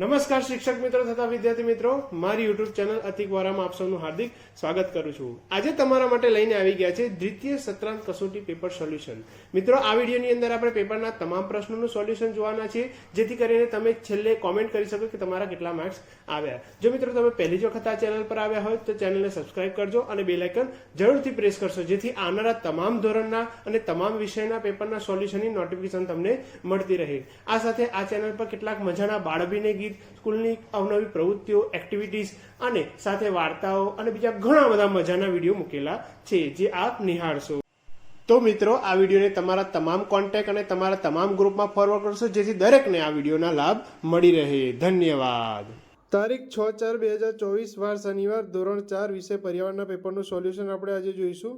નમસ્કાર શિક્ષક મિત્રો તથા વિદ્યાર્થી મિત્રો, મારી યુટ્યુબ ચેનલ અતિકવારામાં આપ સૌનું હાર્દિક સ્વાગત કરું છું। આજે તમારા માટે લઈને આવી ગયા છે દ્વિતીય સત્રાંત કસોટી પેપર સોલ્યુશન। મિત્રો, આ વિડીયોની અંદર આપણે પેપરના તમામ પ્રશ્નોનું સોલ્યુશન જોવાના છે, જેથી કરીને તમે છેલ્લે કોમેન્ટ કરી શકો કે તમારા કેટલા માર્ક્સ આવ્યા। જો મિત્રો તમે પહેલી જ વખત આ ચેનલ પર આવ્યા હોય તો ચેનલને સબસ્ક્રાઇબ કરજો અને બેલ આઇકન જરૂરથી પ્રેસ કરશો, જેથી આવનારા તમામ ધોરણના અને તમામ વિષયના પેપરના સોલ્યુશનની નોટિફિકેશન તમને મળતી રહે। આ સાથે આ ચેનલ પર કેટલાક મજાના બાળભીને ગીત, સ્કૂલની અવનવી પ્રવૃત્તિઓ, એક્ટિવિટીઝ અને સાથે વાર્તાઓ અને બીજા ઘણા બધા મજાના વિડીયો મૂકેલા છે, જે આપ નિહાળશો। તો મિત્રો, આ વિડીયોને તમારા તમામ કોન્ટેક્ટ અને તમારા તમામ ગ્રુપમાં ફોરવર્ડ કરશો, જેથી દરેકને આ વિડીયોના લાભ મળી રહે। ધન્યવાદ। તારીખ 6/4/2024 વાર શનિવાર, ધોરણ 4 વિષય પર્યાવરણના પેપરનું સોલ્યુશન આપણે આજે જોઈશું।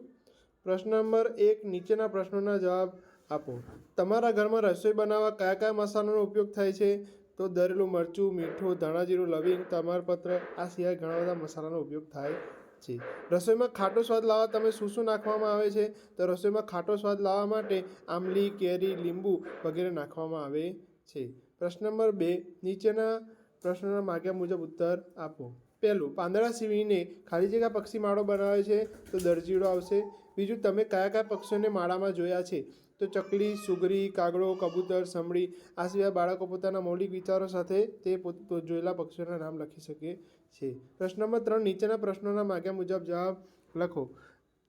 પ્રશ્ન નંબર 1, નીચેના પ્રશ્નોના જવાબ આપો। તમારા ઘરમાં રસોઈ બનાવવા કયા કયા મસાલાનો ઉપયોગ થાય છે? તો દરેલું મરચું, મીઠું, ધાણાજીરું, લવિંગ, તમાલપત્ર, આ સિવાય ઘણા બધા મસાલાનો ઉપયોગ થાય છે। રસોઈમાં ખાટો સ્વાદ લાવવા તમે શું શું નાખવામાં આવે છે? તો રસોઈમાં ખાટો સ્વાદ લાવવા માટે આમલી, કેરી, લીંબુ વગેરે નાખવામાં આવે છે। પ્રશ્ન નંબર 2, નીચેના પ્રશ્નોના માગ્યા મુજબ ઉત્તર આપો। પહેલું, પાંદડા સીવીને ખાલી જગ્યા પક્ષી માળો બનાવે છે, તો દરજીડો આવશે। બીજું, તમે કયા કયા પક્ષીઓને માળામાં જોયા છે? તો ચકલી, સુગરી, કાગડો, કબૂતર, સમડી। આ સિવાય બાળકો પોતાના મૌલિક વિચારો સાથે તે જોયેલા પક્ષીઓના નામ લખી શકે છે। પ્રશ્ન નંબર 3, નીચેના પ્રશ્નોના માગ્યા મુજબ જવાબ લખો।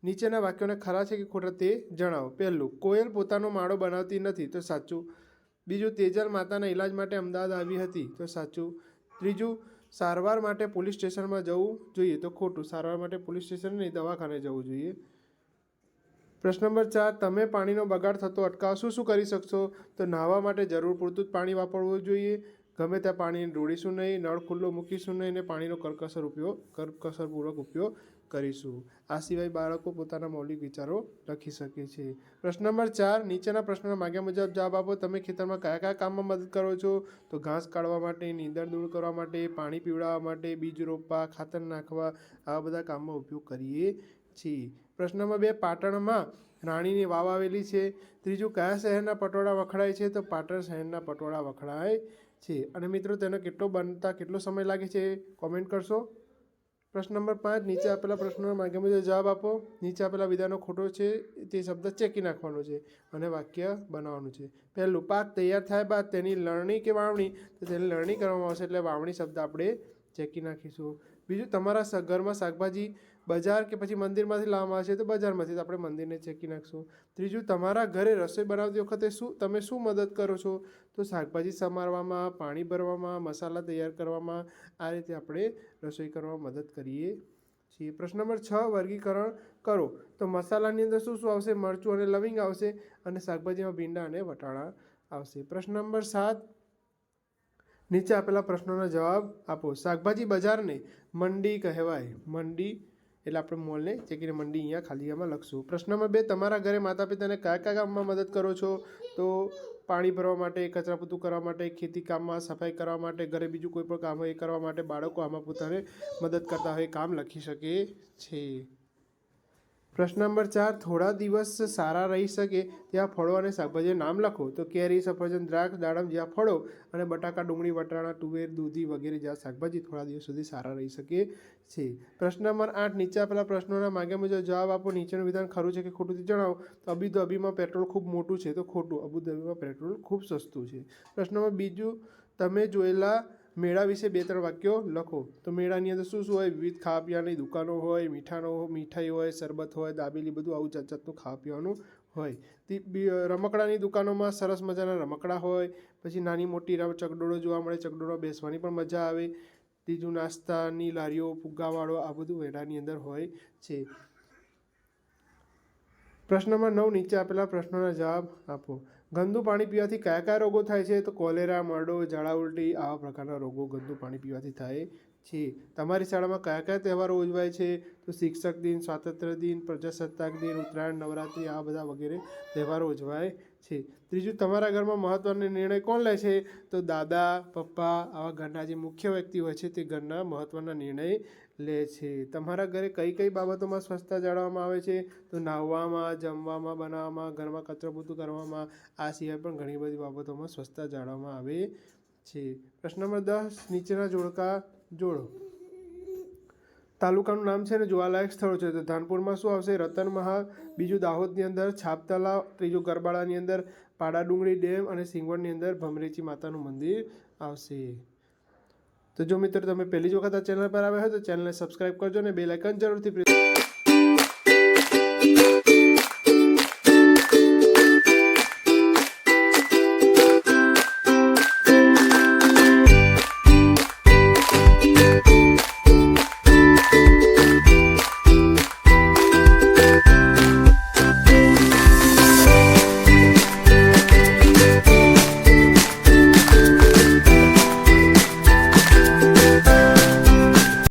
નીચેના વાક્યોને ખરા છે કે ખોટા તે જણાવો। પહેલું, કોયલ પોતાનો માળો બનાવતી નથી, તો સાચું। બીજું, તેજલ માતાના ઇલાજ માટે અમદાવાદ આવી હતી, તો સાચું। ત્રીજું, સારવાર માટે પોલીસ સ્ટેશનમાં જવું જોઈએ, તો ખોટું। સારવાર માટે પોલીસ સ્ટેશન નહીં, દવાખાને જવું જોઈએ। પ્રશ્ન નંબર 4, તમે પાણીનો બગાડ થતો અટકાવવા શું કરી શકશો? તો નહાવા માટે જરૂર પૂરતું જ પાણી વાપરવું જોઈએ, ગમે ત્યાં પાણીને ઢોળીશું નહીં, નળ ખુલ્લો મૂકીશું નહીં અને પાણીનો કરકસરપૂર્વક ઉપયોગ કરીશું। આ સિવાય બાળકો પોતાના મૌલિક વિચારો લખી શકે છે। પ્રશ્ન નંબર 4, નીચેના પ્રશ્નના માગ્યા મુજબ જવાબ આપો। તમે ખેતરમાં કયા કયા કામમાં મદદ કરો છો? તો ઘાસ કાઢવા માટે, નીંદણ દૂર કરવા માટે, પાણી પીવડાવવા માટે, બીજ રોપવા, ખાતર નાખવા, આવા બધા કામમાં ઉપયોગ કરીએ છીએ। પ્રશ્ન નંબર 2, પાટણમાં રાણીની વાવ આવેલી છે। ત્રીજું, કયા શહેરના પટોળા વખણાય છે? તો પાટણ શહેરના પટોળા વખણાય છે। અને મિત્રો, તેનો બનતા કેટલો સમય લાગે છે? કોમેન્ટ કરશો। પ્રશ્ન નંબર 5, નીચે આપેલા પ્રશ્નોના માગ્યા મુજબ જવાબ આપો। નીચે આપેલા વિધાનો ખોટો છે તે શબ્દ ચેકી નાખવાનો છે અને વાક્ય બનાવવાનું છે। પહેલું, પાક તૈયાર થયા બાદ તેની લણણી કે વાવણી? તો તેની લણણી કરવામાં આવશે, એટલે વાવણી શબ્દ આપણે ચેકી નાખીશું। બીજું, તમારા ઘરમાં શાકભાજી બજાર કે પછી મંદિરમાંથી લાવવામાં આવે છે, તો બજારમાંથી, તો આપણે મંદિરને ચેકી નાખશું। ત્રીજું, તમારા ઘરે રસોઈ બનાવતી વખતે તમે શું મદદ કરો છો? તો શાકભાજી સમારવામાં, પાણી ભરવામાં, મસાલા તૈયાર કરવામાં, આ રીતે આપણે રસોઈ કરવામાં મદદ કરીએ છીએ। પ્રશ્ન નંબર 6, વર્ગીકરણ કરો। તો મસાલાની અંદર શું શું આવશે? મરચું અને લવિંગ આવશે, અને શાકભાજીમાં ભીંડા અને વટાણા આવશે। પ્રશ્ન નંબર 7, નીચે આપેલા પ્રશ્નોના જવાબ આપો। શાકભાજી બજારને મંડી કહેવાય। મંડી એટલે આપણે મોલને ચેકીને મંડી અહીંયા ખાલી જગ્યામાં લખશું। પ્રશ્ન નંબર 2, તમારા ઘરે માતા પિતાને કયા કયા કામમાં મદદ કરો છો? તો પાણી ભરવા માટે, કચરા પોતું કરવા માટે, ખેતી કામમાં, સફાઈ કરવા માટે, ઘરે બીજું કોઈ પણ કામ હોય એ કરવા માટે બાળકો આમાં પોતાને મદદ કરતા હોય કામ લખી શકે છે। પ્રશ્ન નંબર 4, થોડા દિવસ સારા રહી શકે ત્યાં ફળો અને શાકભાજીના નામ લખો। તો કેરી, સફરજન, દ્રાક્ષ, દાડમ જેવા ફળો અને બટાકા, ડુંગળી, વટાણા, તુવેર, દૂધી વગેરે જેવા શાકભાજી થોડા દિવસ સુધી સારા રહી શકે છે। પ્રશ્ન નંબર 8, નીચે આપેલા પ્રશ્નોના માગ્યા મુજબ જવાબ આપો। નીચેનું વિધાન ખરું છે કે ખોટું તે જણાવો। તો અબુધાબીમાં પેટ્રોલ ખૂબ મોટું છે, તો ખોટું। અબુધાબીમાં પેટ્રોલ ખૂબ સસ્તું છે। પ્રશ્ન નંબર બીજું, તમે જોયેલા મેળા વિશે 2-3 વાક્યો લખો। તો મેળાની અંદર શું શું હોય? વિવિધ ખાવા પીવાની દુકાનો હોય, મીઠાઈ હોય, શરબત હોય, દાબેલી, બધું આવું જાત જાતનું ખાવા પીવાનું હોય। રમકડાની દુકાનોમાં સરસ મજાના રમકડા હોય, પછી નાની મોટી ચકડોળો જોવા મળે, ચકડોળો બેસવાની પણ મજા આવે। ત્રીજું, નાસ્તાની લારીઓ, ફુગ્ગાવાળો, આ બધું મેળાની અંદર હોય છે। પ્રશ્ન નંબર 9, નીચે આપેલા પ્રશ્નોના જવાબ આપો। ગંદુ પાણી પીવાથી કયા કયા રોગો થાય છે? તો કોલેરા, મરડો, ઝાડા ઉલટી, આવા પ્રકારના રોગો ગંદુ પાણી પીવાથી થાય છે। તમારી શાળામાં કયા કયા તહેવારો ઉજવાય છે? તો શિક્ષક દિન, સ્વાતંત્ર્ય દિન, પ્રજાસત્તાક દિન, ઉત્તરાયણ, નવરાત્રિ, આ બધા વગેરે તહેવારો ઉજવાય છે। ત્રીજું, તમારા ઘરમાં મહત્ત્વનો નિર્ણય કોણ લે છે? તો દાદા, પપ્પા, આવા ઘરના જે મુખ્ય વ્યક્તિ હોય છે તે ઘરના મહત્ત્વના નિર્ણય લે છે। તમારા ઘરે કઈ કઈ બાબતોમાં સ્વચ્છતા જાળવવામાં આવે છે? તો નાહવામાં, જમવામાં, બનાવવામાં, ઘરમાં કચરો પોતું કરવામાં, આ સિવાય પણ ઘણી બધી બાબતોમાં સ્વચ્છતા જાળવવામાં આવે છે. પ્રશ્ન નંબર 10, નીચેના જોડકા જોડો. તાલુકાનું નામ છે ને જોવાલાયક સ્થળો છે. તો ધાનપુરમાં શું આવશે? રતન મહાલ. બીજું દાહોદની અંદર છાપ તલાવ. ત્રીજું ગરબાડાની અંદર પાડા ડુંગળી ડેમ અને સિંગવડની અંદર ભમરેચી માતાનું મંદિર આવશે. તો જો મિત્રો તમે પહેલી જ વખત આ ચેનલ પર આવ્યા હોય તો ચેનલને સબસ્ક્રાઈબ કરજો અને બેલ આઇકન જરૂરથી પ્રેસ